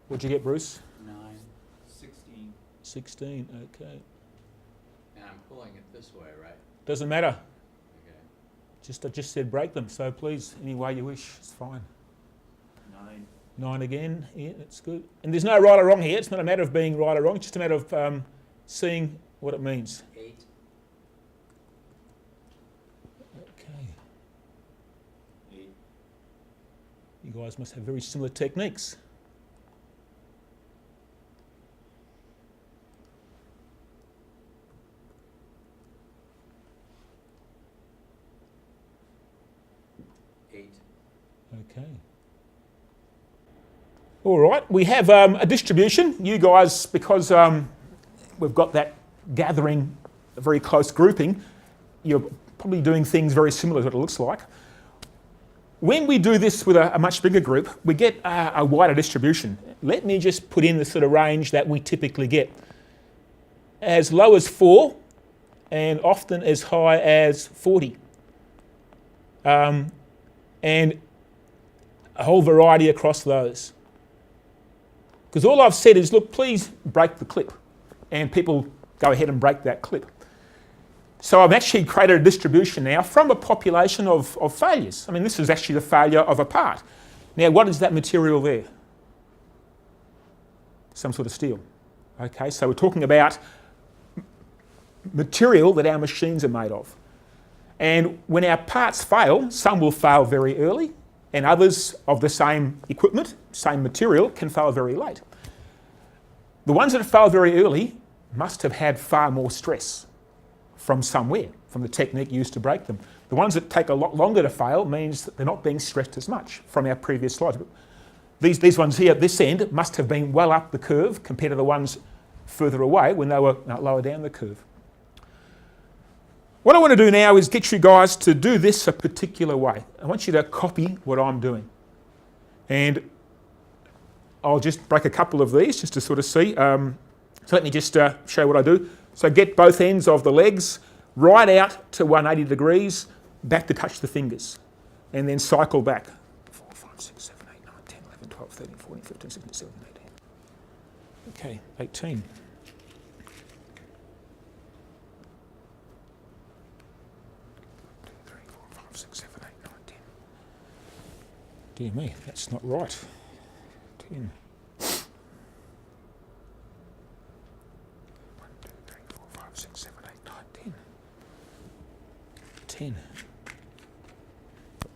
What'd you get, Bruce? 9. 16. 16, okay. And I'm pulling it this way, right? Doesn't matter. Okay. I just said break them, so please, any way you wish, it's fine. 9. 9 again, yeah, that's good. And there's no right or wrong here. It's not a matter of being right or wrong, it's just a matter of seeing what it means. 8. Okay. 8. You guys must have very similar techniques. Okay. All right, we have a distribution. You guys, because we've got that gathering, a very close grouping, you're probably doing things very similar to what it looks like. When we do this with a much bigger group, we get a wider distribution. Let me just put in the sort of range that we typically get. As low as 4 and often as high as 40. And a whole variety across those. Because all I've said is, look, please break the clip. And people go ahead and break that clip. So I've actually created a distribution now from a population of failures. I mean, this is actually the failure of a part. Now, what is that material there? Some sort of steel. Okay, so we're talking about material that our machines are made of. And when our parts fail, some will fail very early, and others of the same equipment, same material, can fail very late. The ones that fail very early must have had far more stress from somewhere, from the technique used to break them. The ones that take a lot longer to fail means that they're not being stressed as much from our previous slides. These ones here at this end must have been well up the curve compared to the ones further away when they were lower down the curve. What I want to do now is get you guys to do this a particular way. I want you to copy what I'm doing. And I'll just break a couple of these just to sort of see. So let me just show you what I do. So get both ends of the legs right out to 180 degrees, back to touch the fingers. And then cycle back. 4, 5, 6, 7, 8, 9, 10, 11, 12, 13, 14, 15, 16, 17, 18. Okay, 18. Dear me, that's not right. 10. 1, 2, 3, 4, 5, 6, 7, 8, 9, 10. 10.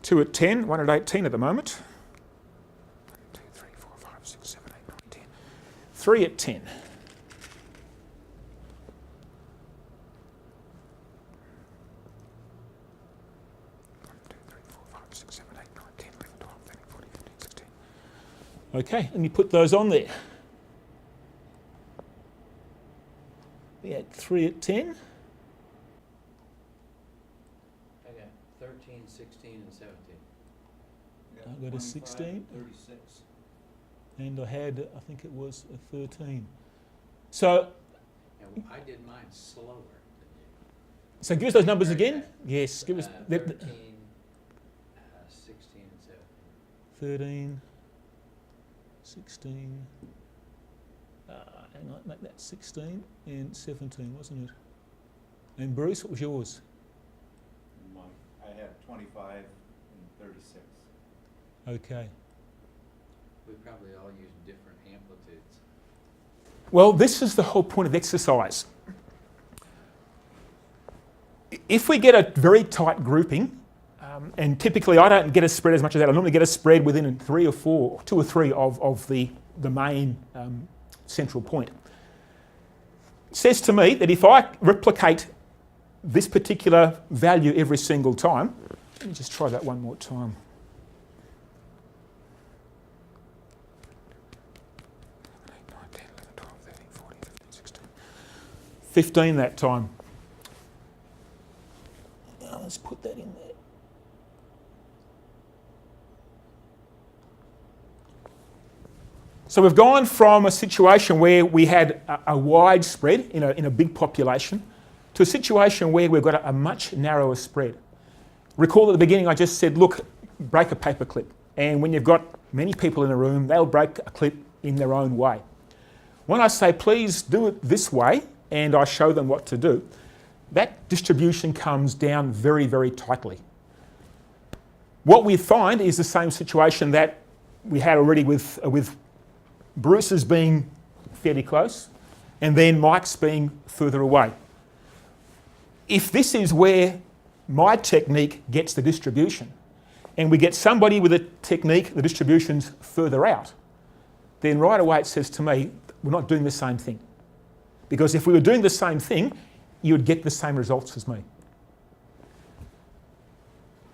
2 at 10, 1 at 18 at the moment. 1, 2, 3, 4, 5, 6, 7, 8, 9, 10. 3 at 10. 6, 7, 8, 9, 10, 11, 12, 13, 14, 15, 16. Okay, and you put those on there. We had 3 at 10. I got 13, 16, and 17. Yeah, I got a 16. 36. And I had, I think it was a 13. So, And I did mine slower so give us those numbers again. Yes, give us than you. 13, 16, and 17. 13, 16. Hang on, make that 16 and 17, wasn't it? And Bruce, what was yours? I had 25 and 36. Okay. We probably all use different amplitudes. Well, this is the whole point of exercise. If we get a very tight grouping, and typically I don't get a spread as much as that, I normally get a spread within 2 or 3 of the main central point. It says to me that if I replicate this particular value every single time, let me just try that one more time. 15 that time. Now let's put that in there. So we've gone from a situation where we had a wide spread in a big population to a situation where we've got a much narrower spread. Recall at the beginning I just said, look, break a paper clip. And when you've got many people in a room, they'll break a clip in their own way. When I say please do it this way and I show them what to do, that distribution comes down very, very tightly. What we find is the same situation that we had already with Bruce's being fairly close and then Mike's being further away. If this is where my technique gets the distribution and we get somebody with a technique, the distribution's further out, then right away it says to me, we're not doing the same thing. Because if we were doing the same thing, you would get the same results as me.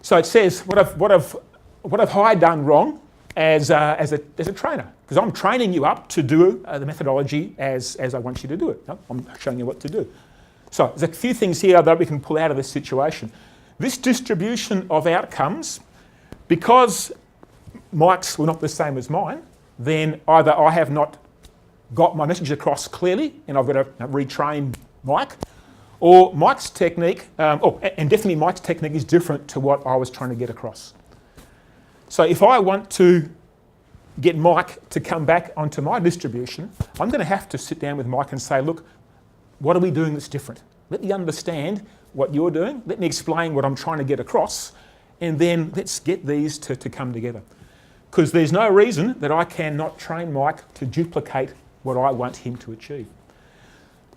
So it says, what have I done wrong as a trainer? Because I'm training you up to do the methodology as I want you to do it. No? I'm showing you what to do. So there's a few things here that we can pull out of this situation. This distribution of outcomes, because Mike's were not the same as mine, then either I have not got my message across clearly and I've got to retrain Mike, or Mike's technique, and definitely Mike's technique is different to what I was trying to get across. So if I want to get Mike to come back onto my distribution, I'm going to have to sit down with Mike and say, look, what are we doing that's different? Let me understand what you're doing, let me explain what I'm trying to get across, and then let's get these to come together. Because there's no reason that I cannot train Mike to duplicate what I want him to achieve.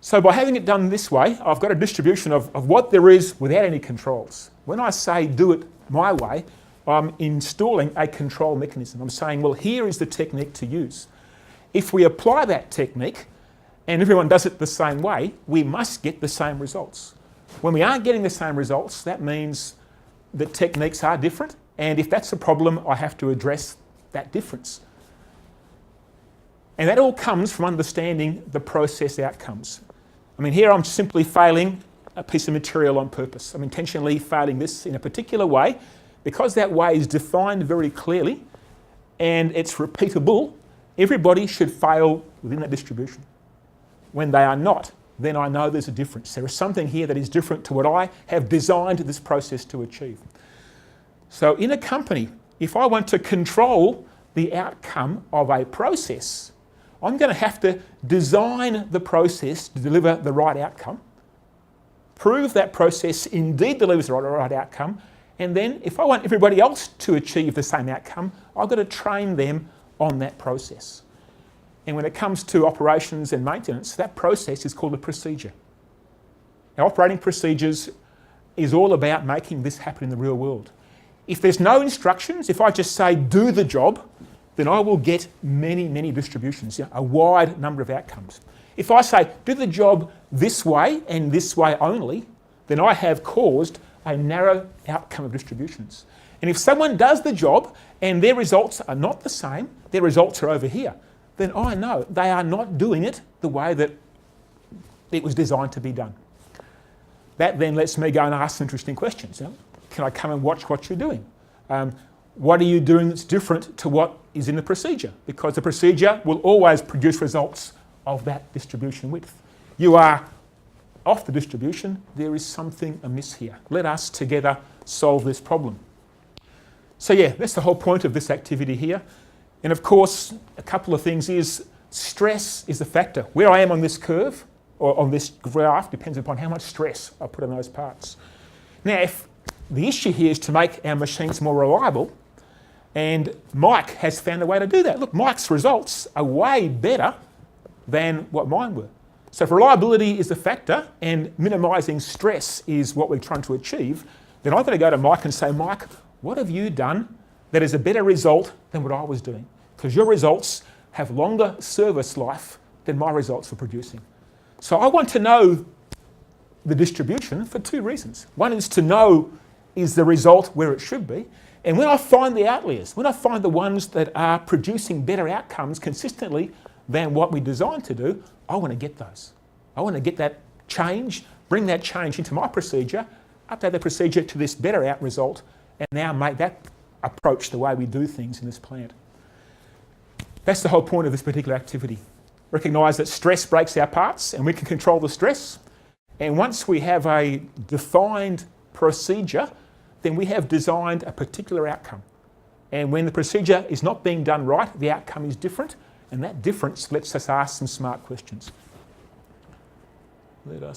So by having it done this way, I've got a distribution of what there is without any controls. When I say do it my way, I'm installing a control mechanism. I'm saying, well, here is the technique to use. If we apply that technique and everyone does it the same way, we must get the same results. When we aren't getting the same results, that means the techniques are different, and if that's a problem, I have to address that difference. And that all comes from understanding the process outcomes. I mean, here I'm simply failing a piece of material on purpose. I'm intentionally failing this in a particular way. Because that way is defined very clearly and it's repeatable, everybody should fail within that distribution. When they are not, then I know there's a difference. There is something here that is different to what I have designed this process to achieve. So in a company, if I want to control the outcome of a process, I'm going to have to design the process to deliver the right outcome, prove that process indeed delivers the right outcome, and then if I want everybody else to achieve the same outcome, I've got to train them on that process. And when it comes to operations and maintenance, that process is called a procedure. Now, operating procedures is all about making this happen in the real world. If there's no instructions, if I just say do the job, then I will get many, many distributions, a wide number of outcomes. If I say do the job this way and this way only, then I have caused a narrow outcome of distributions. And if someone does the job and their results are not the same, their results are over here, then I know they are not doing it the way that it was designed to be done. That then lets me go and ask some interesting questions. Can I come and watch what you're doing? What are you doing that's different to what is in the procedure? Because the procedure will always produce results of that distribution width. You are off the distribution, there is something amiss here. Let us together solve this problem. So yeah, that's the whole point of this activity here. And of course, a couple of things is stress is a factor. Where I am on this curve, or on this graph, depends upon how much stress I put on those parts. Now, if the issue here is to make our machines more reliable, and Mike has found a way to do that. Look, Mike's results are way better than what mine were. So if reliability is the factor and minimising stress is what we're trying to achieve, then I've got to go to Mike and say, Mike, what have you done that is a better result than what I was doing? Because your results have longer service life than my results for producing. So I want to know the distribution for two reasons. One is to know, is the result where it should be? And when I find the outliers, when I find the ones that are producing better outcomes consistently than what we designed to do, I want to get those. I want to get that change, bring that change into my procedure, update the procedure to this better out result, and now make that approach the way we do things in this plant. That's the whole point of this particular activity. Recognise that stress breaks our parts and we can control the stress. And once we have a defined procedure, then we have designed a particular outcome. And when the procedure is not being done right, the outcome is different. And that difference lets us ask some smart questions. Let us